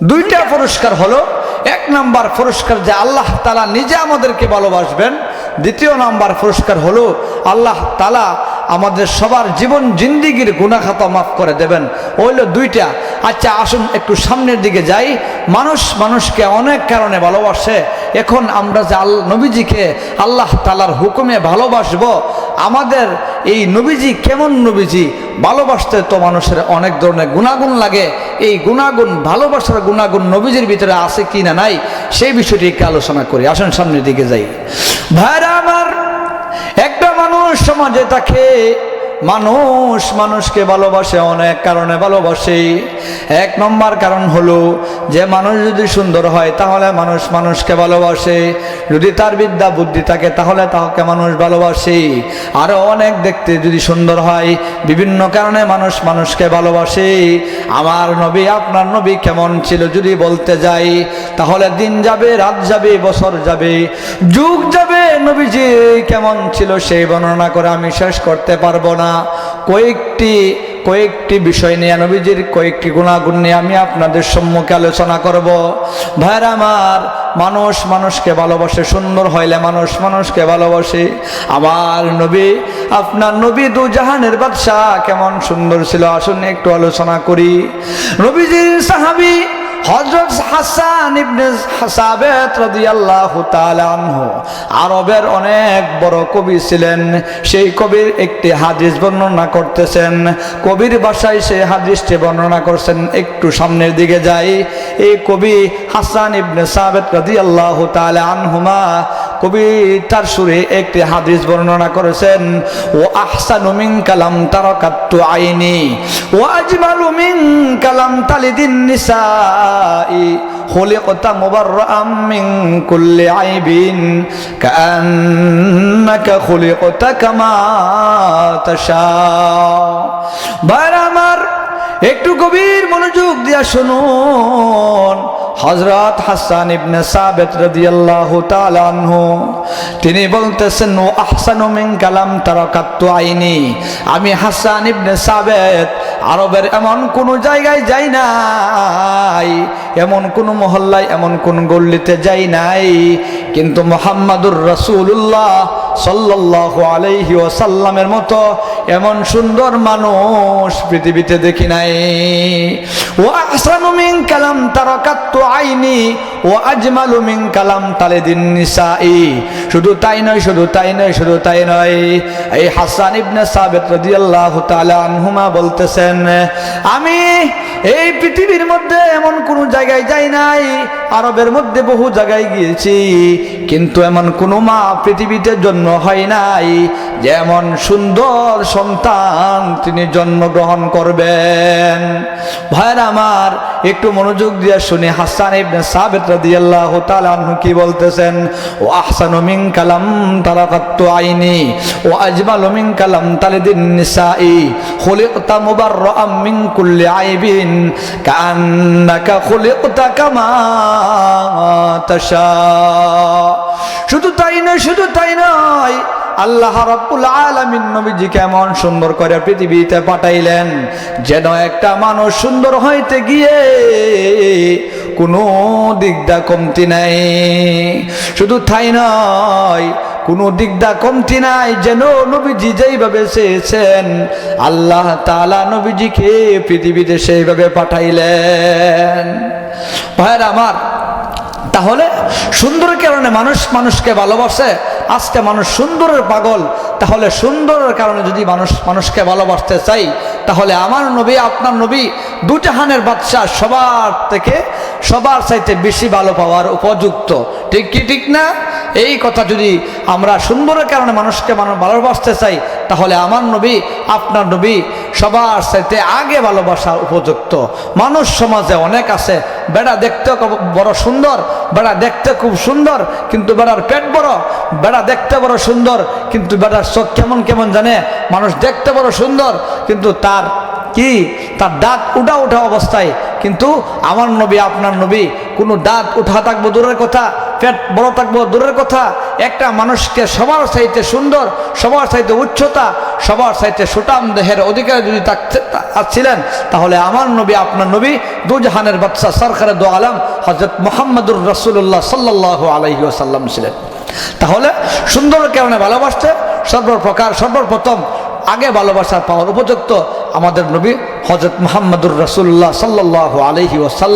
দুইটা পুরস্কার হলো, এক নাম্বার পুরস্কার যে আল্লাহ তাআলা নিজে আমাদেরকে ভালোবাসবেন। দ্বিতীয় নাম্বার পুরস্কার হলো আল্লাহ তাআলা আমাদের সবার জীবন জিন্দিগির গুনাহ খাতা মাফ করে দেবেন। হইল দুইটা। আচ্ছা আসুন একটু সামনের দিকে যাই। মানুষ মানুষকে অনেক কারণে ভালোবাসে। এখন আমরা যে নবীজিকে আল্লাহ তাআলার হুকুমে ভালোবাসবো, আমাদের এই নবীজি কেমন নবীজি? ভালোবাসতে তো মানুষের অনেক ধরনের গুণাগুণ লাগে। এই গুণাগুণ, ভালোবাসার গুণাগুণ নবীজির ভিতরে আছে কি না নাই, সেই বিষয়টি একটু আলোচনা করি। আসুন সামনের দিকে যাই। ভাইরা আমার, একটা মানুষ সমাজে থাকে, মানুষ মানুষকে ভালোবাসে অনেক কারণে ভালোবাসে। এক নম্বর কারণ হলো যে মানুষ যদি সুন্দর হয় তাহলে মানুষ মানুষকে ভালোবাসে, যদি তার বিদ্যা বুদ্ধি থাকে তাহলে তাকে মানুষ ভালোবাসে। আরও অনেক দেখতে যদি সুন্দর হয়, বিভিন্ন কারণে মানুষ মানুষকে ভালোবাসে। আমার নবী, আপনার নবী কেমন ছিল যদি বলতে যাই, তাহলে দিন যাবে, রাত যাবে, বছর যাবে, যুগ যাবে। নবীজি কেমন ছিল সেই বর্ণনা করে আমি শেষ করতে পারবো না। কয়েকটি বিষয় নিয়ে, নবীজির কয়েকটি গুণাগুণ নিয়ে আমি আপনাদের সম্মুখে আলোচনা করব। ভাইরা আমার, মানুষ মানুষকে ভালোবাসে, সুন্দর হইলে মানুষ মানুষকে ভালোবাসে। আমার নবী, আপনার নবী দু জাহানের বাদশা কেমন সুন্দর ছিল, আসুন একটু আলোচনা করি। নবীজির সাহাবী হযরত হাসান ইবনে সাবিত রাদিয়াল্লাহু তাআলা আনহু আরবের অনেক বড় কবি ছিলেন। সেই কবির একটি হাদিস বর্ণনা করতেছেন, কবির ভাষায় সেই হাদিসটি বর্ণনা করছেন। একটু সামনের দিকে যাই। এই কবি হাসান ইবনে সাবিত রাদিয়াল্লাহু তাআলা আনহুমা কবি তার সুরে একটি হাদিস বর্ণনা করেছেন। ও আহসানু মিন কালাম তারাকাতু আইনি ও আজমালু মিন কালাম তালিদিন নিসাই খুলিকতা মুবাররাম মিন কুল্লি আইবিন কাআন্নাকা খুলিকতা কামা তাশা। ভাইরা আমার, একটু গভীর মনোযোগ দিয়া শুনুন। হযরত হাসান ইবনে সাবিত রাদিয়াল্লাহু তাআলা আনহু তিনি বলতেছেন, ও আহসানু মিন কালাম তারাকাতু আইনি, আমি হাসান ইবনে সাবিত আরবের এমন কোন জায়গায় যাই নাই, এমন কোন মহল্লায়, এমন কোন গল্লিতে যাই নাই, কিন্তু মুহাম্মাদুর রাসূলুল্লাহ সাল্লাল্লাহু আলাইহি ওয়াসাল্লামের মতো এমন সুন্দর মানুষ পৃথিবীতে দেখি নাই। ও আহসানু মিন কালাম তারাকাতু আইনি ও আজমালু মিন কালাম তালিদিন নিসাই। শুধু তাই নয়, শুধু তাই নয়, শুধু তাই নয়, এই হাসান ইবনে সাবিত রাদিয়াল্লাহু তাআলা আনহুমা বলতেছেন, আমি এই পৃথিবীর মধ্যে এমন কোন জায়গায় যাই নাই, আরবের মধ্যে বহু জায়গায় গিয়েছি, কিন্তু এমন কোন মা পৃথিবীতে জন্ম হয় নাই যেমন সুন্দর সন্তান তিনি জন্মগ্রহণ করবেন। ভাইরা আমার, একটু মনোযোগ দিয়ে শুনি হাসান ইবনে সাবিত রাদিয়াল্লাহু তাআলা আনহু কি বলতেছেন। ও আহসানু মিন কালাম তারাকাতু আইনি ও আজমালু মিন কালাম তালিদিন নিসাই খুলিকতা মুবাররাম মিন কুল্লি আইবিন কাআন্নাকা খুলিকতা কামা তাশা। শুধু তাই নয়, শুধু তাই নয়, আল্লাহ রাব্বুল আলামিন নবীজি কেমন সুন্দর করে পৃথিবীতে পাঠাইলেন, যেন একটা মানুষ সুন্দর হইতে গিয়ে কোনো দিকদা কমতি নাই। শুধু তাই নয়, কোনো দিকদা কমতি নাই, যেন নবীজি যেইভাবে চেয়েছেন আল্লাহ তাআলা নবীজিকে পৃথিবীতে সেইভাবে পাঠাইলেন। ভাইরা আমার, তাহলে সুন্দরের কারণে মানুষ মানুষকে ভালোবাসে। আজকে মানুষ সুন্দরের পাগল, তাহলে সুন্দরের কারণে যদি মানুষ মানুষকে ভালোবাসতে চাই, তাহলে আমার নবী, আপনার নবী দু জাহানের বাদশা, সবার চাইতে বেশি ভালো পাওয়ার উপযুক্ত। ঠিক কি ঠিক না? এই কথা যদি আমরা সুন্দরের কারণে মানুষকে ভালোবাসতে চাই, তাহলে আমার নবী, আপনার নবী সবার চাইতে আগে ভালোবাসার উপযুক্ত। মানুষ সমাজে অনেক আছে, বেড়া দেখতে বড় সুন্দর, বেড়া দেখতে খুব সুন্দর, কিন্তু বেড়ার পেট বড়, বেড়া দেখতে বড় সুন্দর কিন্তু বেড়ার চোখ কেমন কেমন জানে। মানুষ দেখতে বড় সুন্দর কিন্তু তার দাঁত উঠা উঠা অবস্থায়। কিন্তু আমার নবী, আপনার নবী কোনো দাঁত উঠা থাকবো দূরের কথা, পেট বড় থাকবো দূরের কথা, একটা মানুষকে সবার চাইতে সুন্দর, সবার চাইতে উচ্চতা, সবার চাইতে সুটাম দেহের অধিকারী যদি ছিলেন, তাহলে আমার নবী, আপনার নবী, দুজাহানের বাদশা সরকারে দো আলম হযরত মুহাম্মদুর রাসূলুল্লাহ সাল্লাল্লাহু আলাইহি ওয়াসাল্লাম ছিলেন। তাহলে সুন্দরের কারণে ভালোবাসতে সর্বপ্রথম আগে ভালোবাসা পাওয়ার উপযুক্ত আমাদের নবী হযরত মুহাম্মদুর রাসূলুল্লাহ সাল্লাল্লাহু আলাইহি ওয়াসাল্লাম।